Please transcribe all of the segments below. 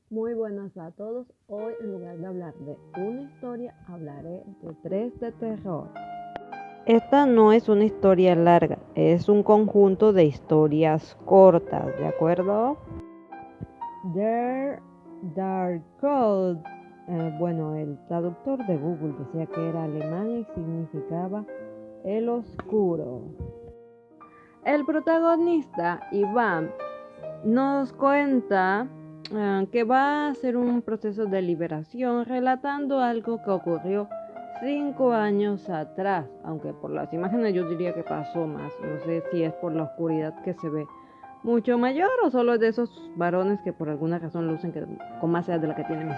Muy buenas a todos. Hoy, en lugar de hablar de una historia, hablaré de tres de terror. Esta no es una historia larga, es un conjunto de historias cortas, ¿de acuerdo? Der Dark el traductor de Google decía que era alemán y significaba el oscuro. El protagonista, Iván, nos cuenta que va a hacer un proceso de liberación relatando algo que ocurrió 5 años atrás, aunque por las imágenes yo diría que pasó más. No sé si es por la oscuridad que se ve mucho mayor o solo es de esos varones que por alguna razón lucen con más edad de la que tienen.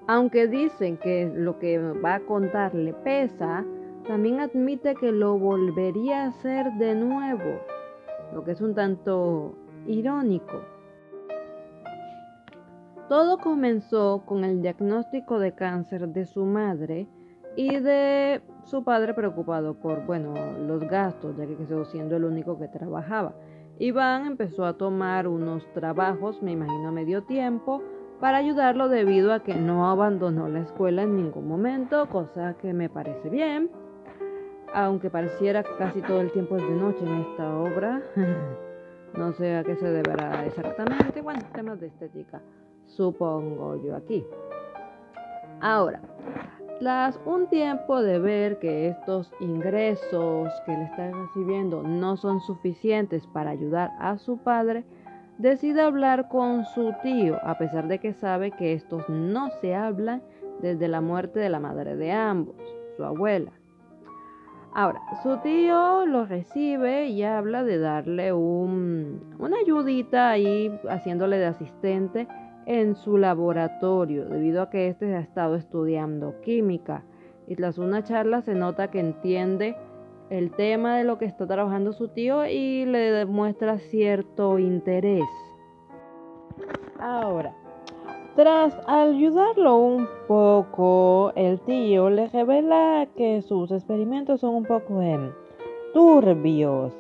Aunque dicen que lo que va a contar le pesa, también admite que lo volvería a hacer de nuevo, lo que es un tanto irónico. Todo comenzó con el diagnóstico de cáncer de su madre y de su padre preocupado por, los gastos, ya que quedó siendo el único que trabajaba. Iván empezó a tomar unos trabajos, me imagino a medio tiempo, para ayudarlo debido a que no abandonó la escuela en ningún momento, cosa que me parece bien, aunque pareciera que casi todo el tiempo es de noche en esta obra. No sé a qué se deberá exactamente. Bueno, temas de estética, supongo yo aquí. Ahora, tras un tiempo de ver que estos ingresos que le está recibiendo no son suficientes para ayudar a su padre, decide hablar con su tío, a pesar de que sabe que estos no se hablan desde la muerte de la madre de ambos, su abuela. Ahora, su tío lo recibe y habla de darle una ayudita ahí, haciéndole de asistente en su laboratorio, debido a que este ha estado estudiando química. Y tras una charla se nota que entiende el tema de lo que está trabajando su tío y le demuestra cierto interés. Ahora, tras ayudarlo un poco, el tío le revela que sus experimentos son un poco turbios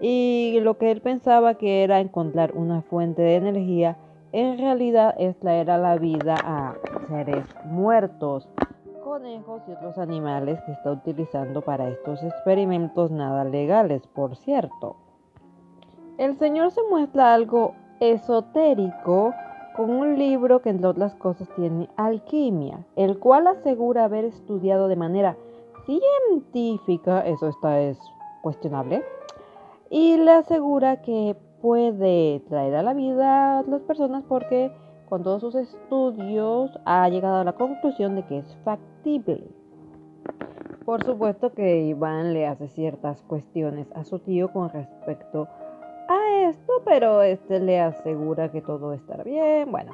y lo que él pensaba que era encontrar una fuente de energía, en realidad es traer a la vida a seres muertos, conejos y otros animales que está utilizando para estos experimentos nada legales, por cierto. El señor se muestra algo esotérico con un libro que entre otras cosas tiene alquimia, el cual asegura haber estudiado de manera científica, es cuestionable, y le asegura que puede traer a la vida a las personas porque con todos sus estudios ha llegado a la conclusión de que es factible. Por supuesto que Iván le hace ciertas cuestiones a su tío con respecto a esto, pero este le asegura que todo estará bien. Bueno,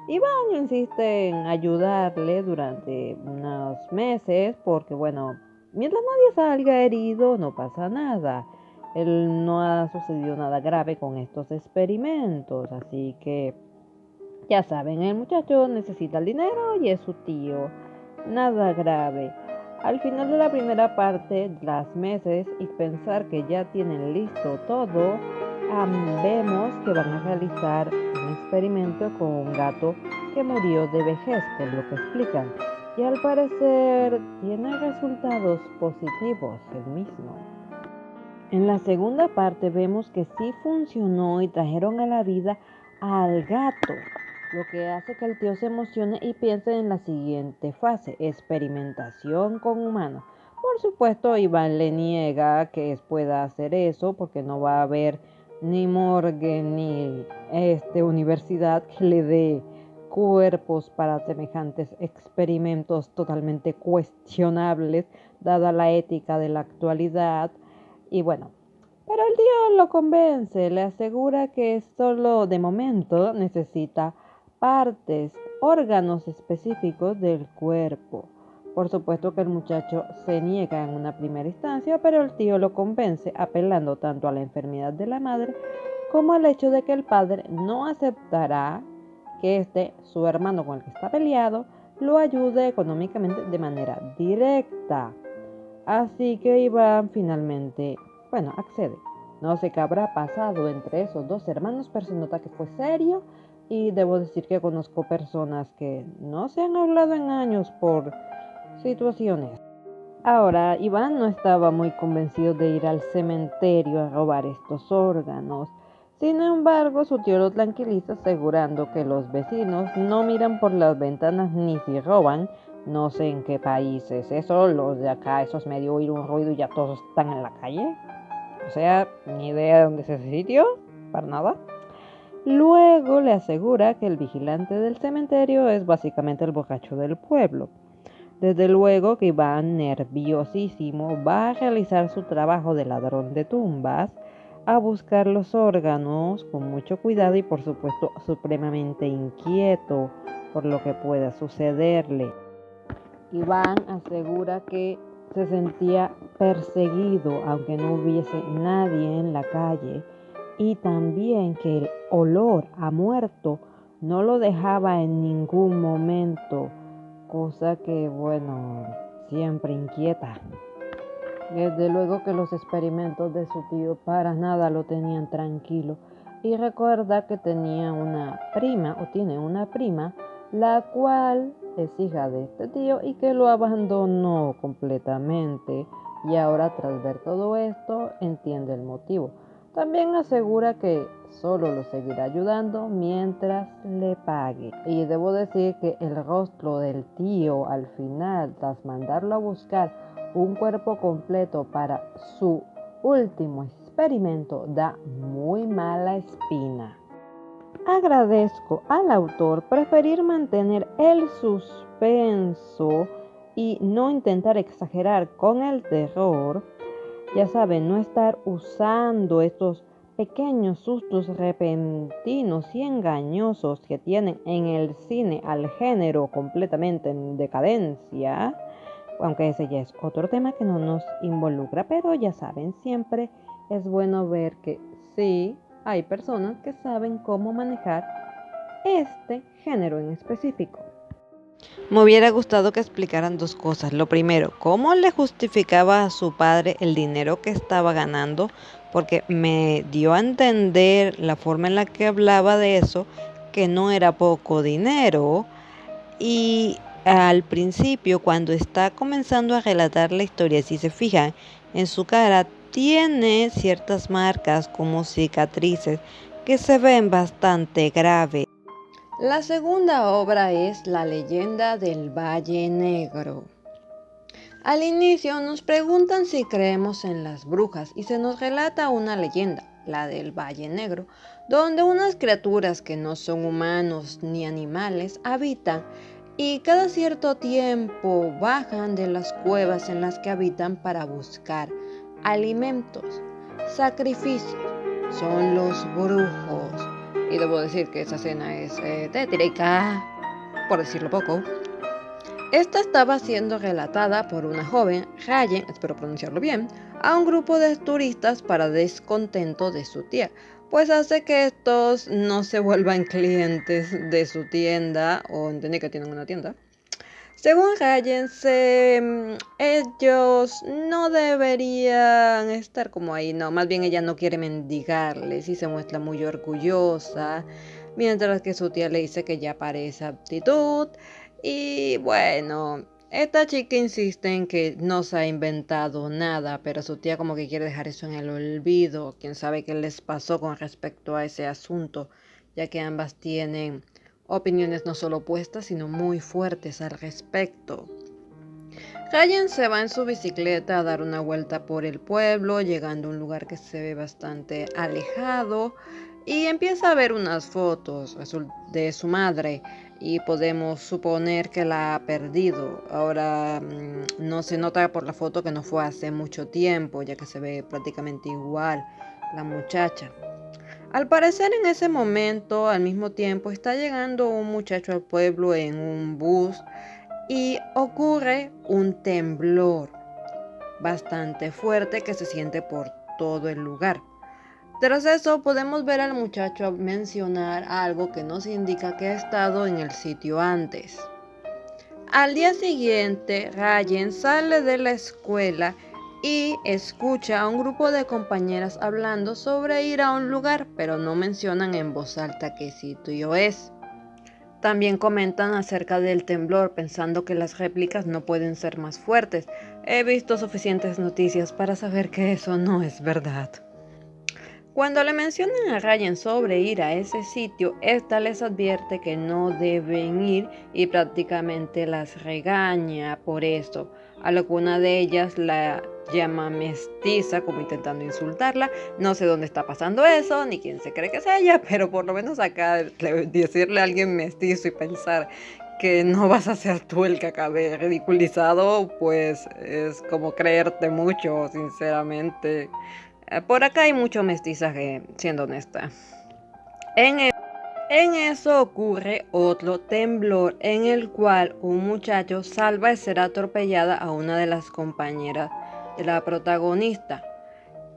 Iván insiste en ayudarle durante unos meses porque, mientras nadie salga herido, no pasa nada. Él no ha sucedido nada grave con estos experimentos, así que ya saben, el muchacho necesita el dinero y es su tío. Nada grave. Al final de la primera parte, las meses y pensar que ya tienen listo todo, vemos que van a realizar un experimento con un gato que murió de vejez, por lo que explican. Y al parecer tiene resultados positivos el mismo. En la segunda parte vemos que sí funcionó y trajeron a la vida al gato, lo que hace que el tío se emocione y piense en la siguiente fase, experimentación con humanos. Por supuesto, Iván le niega que pueda hacer eso porque no va a haber ni morgue ni universidad que le dé cuerpos para semejantes experimentos totalmente cuestionables, dada la ética de la actualidad. Y pero el tío lo convence, le asegura que solo de momento necesita partes, órganos específicos del cuerpo. Por supuesto que el muchacho se niega en una primera instancia, pero el tío lo convence apelando tanto a la enfermedad de la madre como al hecho de que el padre no aceptará que su hermano con el que está peleado, lo ayude económicamente de manera directa. Así que Iván finalmente, accede. No sé qué habrá pasado entre esos dos hermanos, pero se nota que fue serio y debo decir que conozco personas que no se han hablado en años por situaciones. Ahora, Iván no estaba muy convencido de ir al cementerio a robar estos órganos. Sin embargo, su tío lo tranquiliza asegurando que los vecinos no miran por las ventanas ni si roban. No sé en qué país es eso, los de acá, eso es medio oír un ruido y ya todos están en la calle. O sea, ni idea de dónde es ese sitio, para nada. Luego le asegura que el vigilante del cementerio es básicamente el borracho del pueblo. Desde luego que Iván, nerviosísimo, va a realizar su trabajo de ladrón de tumbas, a buscar los órganos con mucho cuidado y por supuesto supremamente inquieto por lo que pueda sucederle. Iván asegura que se sentía perseguido aunque no hubiese nadie en la calle y también que el olor a muerto no lo dejaba en ningún momento, cosa que, bueno, siempre inquieta. Desde luego que los experimentos de su tío para nada lo tenían tranquilo y recuerda que tenía una prima o tiene una prima la cual es hija de este tío y que lo abandonó completamente y ahora tras ver todo esto entiende el motivo. También asegura que solo lo seguirá ayudando mientras le pague. Y debo decir que el rostro del tío al final, tras mandarlo a buscar un cuerpo completo para su último experimento, da muy mala espina. Agradezco al autor preferir mantener el suspenso y no intentar exagerar con el terror. Ya saben, no estar usando estos pequeños sustos repentinos y engañosos que tienen en el cine al género completamente en decadencia, aunque ese ya es otro tema que no nos involucra, pero ya saben, siempre es bueno ver que sí, hay personas que saben cómo manejar este género en específico. Me hubiera gustado que explicaran dos cosas. Lo primero, cómo le justificaba a su padre el dinero que estaba ganando, porque me dio a entender la forma en la que hablaba de eso, que no era poco dinero. Y al principio, cuando está comenzando a relatar la historia, si se fijan en su cara, tiene ciertas marcas como cicatrices que se ven bastante graves. La segunda obra es La leyenda del Valle Negro. Al inicio nos preguntan si creemos en las brujas y se nos relata una leyenda, la del Valle Negro, donde unas criaturas que no son humanos ni animales habitan y cada cierto tiempo bajan de las cuevas en las que habitan para buscar alimentos, sacrificios. Son los brujos. Y debo decir que esa escena es tétrica, por decirlo poco. Esta estaba siendo relatada por una joven, Rayen, espero pronunciarlo bien, a un grupo de turistas para descontento de su tía, pues hace que estos no se vuelvan clientes de su tienda, o entendí que tienen una tienda. Según Rayen, ellos no deberían estar como ahí, no, más bien ella no quiere mendigarles y se muestra muy orgullosa, mientras que su tía le dice que ya para esa actitud. Y bueno, esta chica insiste en que no se ha inventado nada, pero su tía como que quiere dejar eso en el olvido. Quién sabe qué les pasó con respecto a ese asunto, ya que ambas tienen opiniones no solo opuestas, sino muy fuertes al respecto. Ryan se va en su bicicleta a dar una vuelta por el pueblo, llegando a un lugar que se ve bastante alejado y empieza a ver unas fotos de su madre y podemos suponer que la ha perdido. Ahora no se nota por la foto que no fue hace mucho tiempo, ya que se ve prácticamente igual la muchacha. Al parecer en ese momento, al mismo tiempo, está llegando un muchacho al pueblo en un bus y ocurre un temblor bastante fuerte que se siente por todo el lugar. Tras eso podemos ver al muchacho mencionar algo que nos indica que ha estado en el sitio antes. Al día siguiente, Ryan sale de la escuela y escucha a un grupo de compañeras hablando sobre ir a un lugar, pero no mencionan en voz alta qué sitio es. También comentan acerca del temblor, pensando que las réplicas no pueden ser más fuertes. He visto suficientes noticias para saber que eso no es verdad. Cuando le mencionan a Ryan sobre ir a ese sitio, esta les advierte que no deben ir y prácticamente las regaña por eso, a lo que una de ellas la llama mestiza, como intentando insultarla. No sé dónde está pasando eso, ni quién se cree que es ella, pero por lo menos acá decirle a alguien mestizo y pensar que no vas a ser tú el que acabe ridiculizado, pues es como creerte mucho, sinceramente. Por acá hay mucho mestizaje, siendo honesta. En eso ocurre otro temblor en el cual un muchacho salva de ser atropellada a una de las compañeras de la protagonista.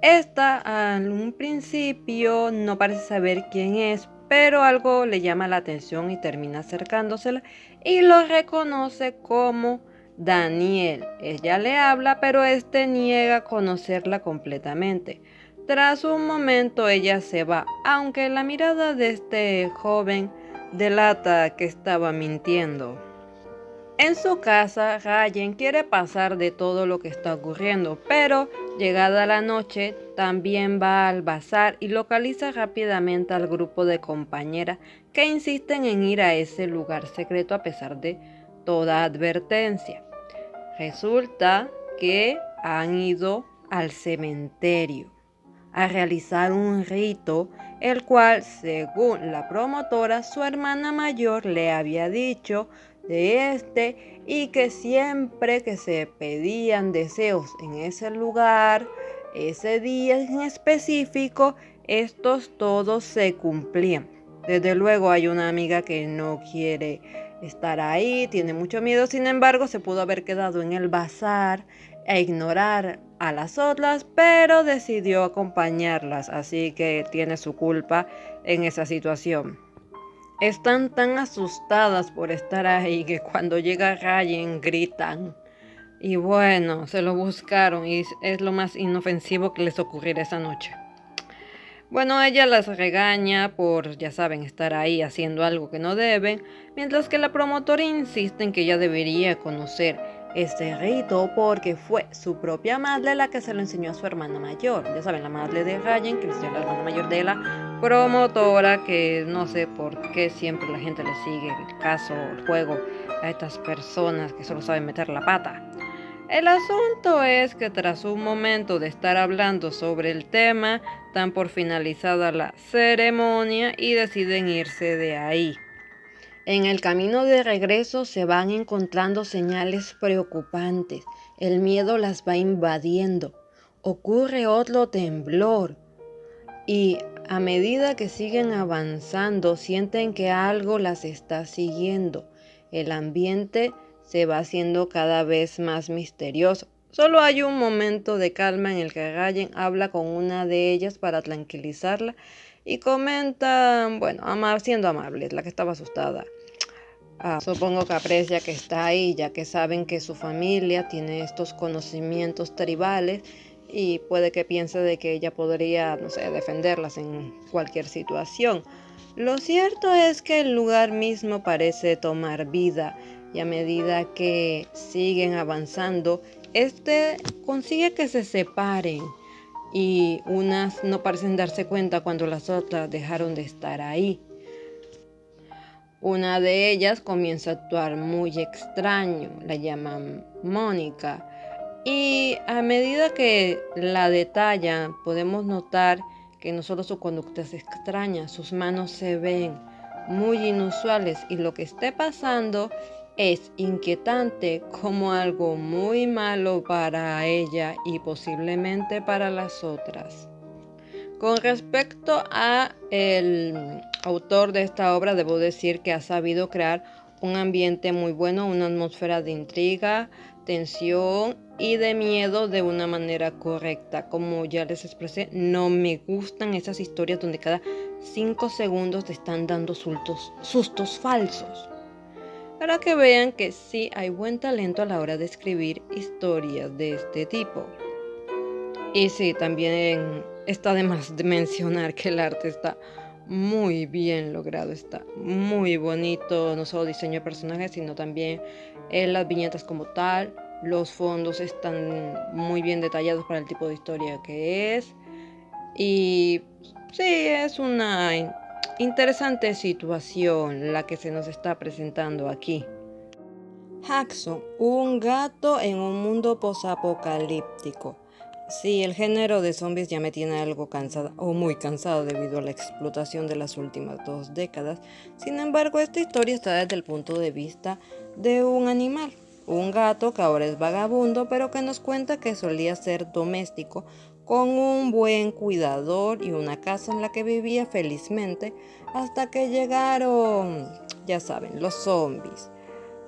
Esta en un principio no parece saber quién es, pero algo le llama la atención y termina acercándosela y lo reconoce como Daniel. Ella le habla, pero este niega conocerla completamente. Tras un momento ella se va, aunque la mirada de este joven delata que estaba mintiendo. En su casa, Ryan quiere pasar de todo lo que está ocurriendo, pero llegada la noche, también va al bazar y localiza rápidamente al grupo de compañeras que insisten en ir a ese lugar secreto a pesar de toda advertencia. Resulta que han ido al cementerio a realizar un rito, el cual, según la promotora, su hermana mayor le había dicho de este y que siempre que se pedían deseos en ese lugar, ese día en específico, estos todos se cumplían. Desde luego hay una amiga que no quiere estar ahí, tiene mucho miedo, sin embargo se pudo haber quedado en el bazar e ignorar a las otras, pero decidió acompañarlas, así que tiene su culpa en esa situación. Están tan asustadas por estar ahí que cuando llega Ryan gritan. Y bueno, se lo buscaron y es lo más inofensivo que les ocurrirá esa noche. Bueno, ella las regaña por, ya saben, estar ahí haciendo algo que no deben, mientras que la promotora insiste en que ella debería conocer este rito porque fue su propia madre la que se lo enseñó a su hermana mayor. Ya saben, la madre de Ryan, que le enseñó a la hermana mayor de la promotora, que no sé por qué siempre la gente le sigue el caso, el juego a estas personas que solo saben meter la pata. El asunto es que tras un momento de estar hablando sobre el tema, dan por finalizada la ceremonia y deciden irse de ahí. En el camino de regreso se van encontrando señales preocupantes. El miedo las va invadiendo. Ocurre otro temblor. Y a medida que siguen avanzando, sienten que algo las está siguiendo. El ambiente se va haciendo cada vez más misterioso. Solo hay un momento de calma en el que Ryan habla con una de ellas para tranquilizarla y comenta, bueno, siendo amable, la que estaba asustada. Supongo que aprecia que está ahí, ya que saben que su familia tiene estos conocimientos tribales y puede que piense de que ella podría, no sé, defenderlas en cualquier situación. Lo cierto es que el lugar mismo parece tomar vida y a medida que siguen avanzando, este consigue que se separen y unas no parecen darse cuenta cuando las otras dejaron de estar ahí. Una de ellas comienza a actuar muy extraño, la llaman Mónica, y a medida que la detallan podemos notar que no solo su conducta es extraña, sus manos se ven muy inusuales y lo que esté pasando es inquietante como algo muy malo para ella y posiblemente para las otras. Con respecto a el autor de esta obra, debo decir que ha sabido crear un ambiente muy bueno, una atmósfera de intriga, tensión y de miedo de una manera correcta. Como ya les expresé, no me gustan esas historias donde cada 5 segundos te están dando sustos falsos. Para que vean que sí hay buen talento a la hora de escribir historias de este tipo. Y sí, también está de más de mencionar que el arte está muy bien logrado, está muy bonito, no solo diseño de personajes, sino también las viñetas como tal. Los fondos están muy bien detallados para el tipo de historia que es. Y sí, es una interesante situación la que se nos está presentando aquí. Jackson, un gato en un mundo posapocalíptico. Sí, el género de zombies ya me tiene algo cansada o muy cansado debido a la explotación de las últimas 2 décadas. Sin embargo, esta historia está desde el punto de vista de un animal, un gato que ahora es vagabundo, pero que nos cuenta que solía ser doméstico, con un buen cuidador y una casa en la que vivía felizmente hasta que llegaron, ya saben, los zombies.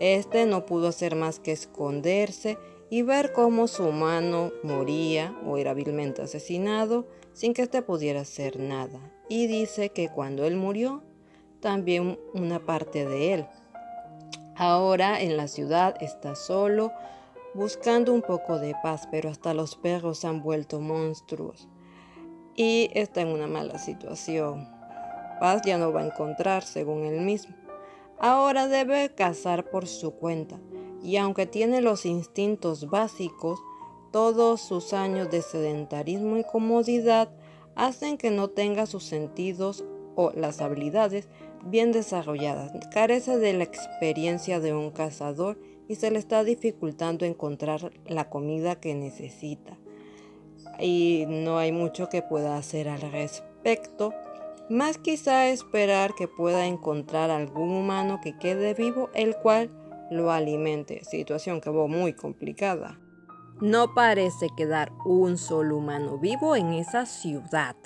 Este no pudo hacer más que esconderse y ver cómo su humano moría o era vilmente asesinado sin que éste pudiera hacer nada. Y dice que cuando él murió, también una parte de él. Ahora en la ciudad está solo, buscando un poco de paz, pero hasta los perros se han vuelto monstruos y está en una mala situación. Paz ya no va a encontrar, según él mismo. Ahora debe cazar por su cuenta, y aunque tiene los instintos básicos, todos sus años de sedentarismo y comodidad hacen que no tenga sus sentidos o las habilidades bien desarrolladas. Carece de la experiencia de un cazador y se le está dificultando encontrar la comida que necesita. Y no hay mucho que pueda hacer al respecto. Más quizá esperar que pueda encontrar algún humano que quede vivo, el cual lo alimente, situación que va muy complicada. No parece quedar un solo humano vivo en esa ciudad.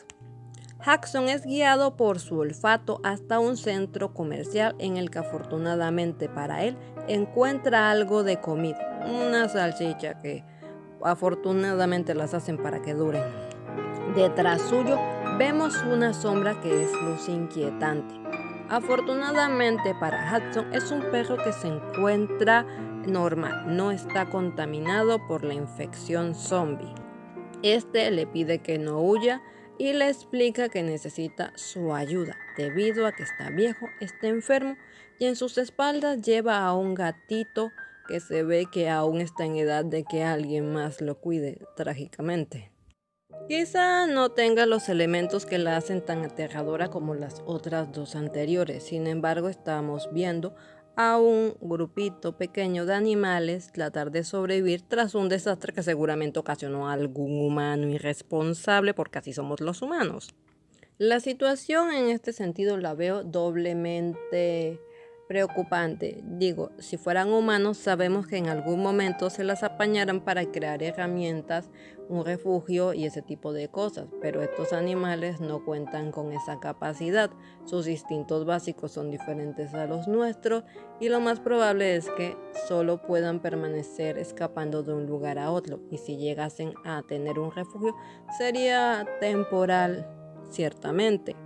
Jackson es guiado por su olfato hasta un centro comercial en el que afortunadamente para él encuentra algo de comida, una salchicha que afortunadamente las hacen para que duren. Detrás suyo vemos una sombra que es luz inquietante. Afortunadamente para Hudson es un perro que se encuentra normal, no está contaminado por la infección zombie. Este le pide que no huya y le explica que necesita su ayuda debido a que está viejo, está enfermo y en sus espaldas lleva a un gatito que se ve que aún está en edad de que alguien más lo cuide trágicamente. Quizá no tenga los elementos que la hacen tan aterradora como las otras dos anteriores, sin embargo estamos viendo a un grupito pequeño de animales tratar de sobrevivir tras un desastre que seguramente ocasionó a algún humano irresponsable, porque así somos los humanos. La situación en este sentido la veo doblemente preocupante. Digo, si fueran humanos, sabemos que en algún momento se las apañarán para crear herramientas, un refugio y ese tipo de cosas, pero estos animales no cuentan con esa capacidad. Sus instintos básicos son diferentes a los nuestros y lo más probable es que solo puedan permanecer escapando de un lugar a otro, y si llegasen a tener un refugio sería temporal, ciertamente.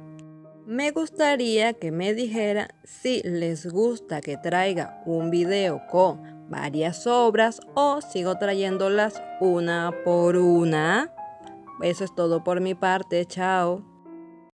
Me gustaría que me dijera si les gusta que traiga un video con varias obras o sigo trayéndolas una por una. Eso es todo por mi parte, chao.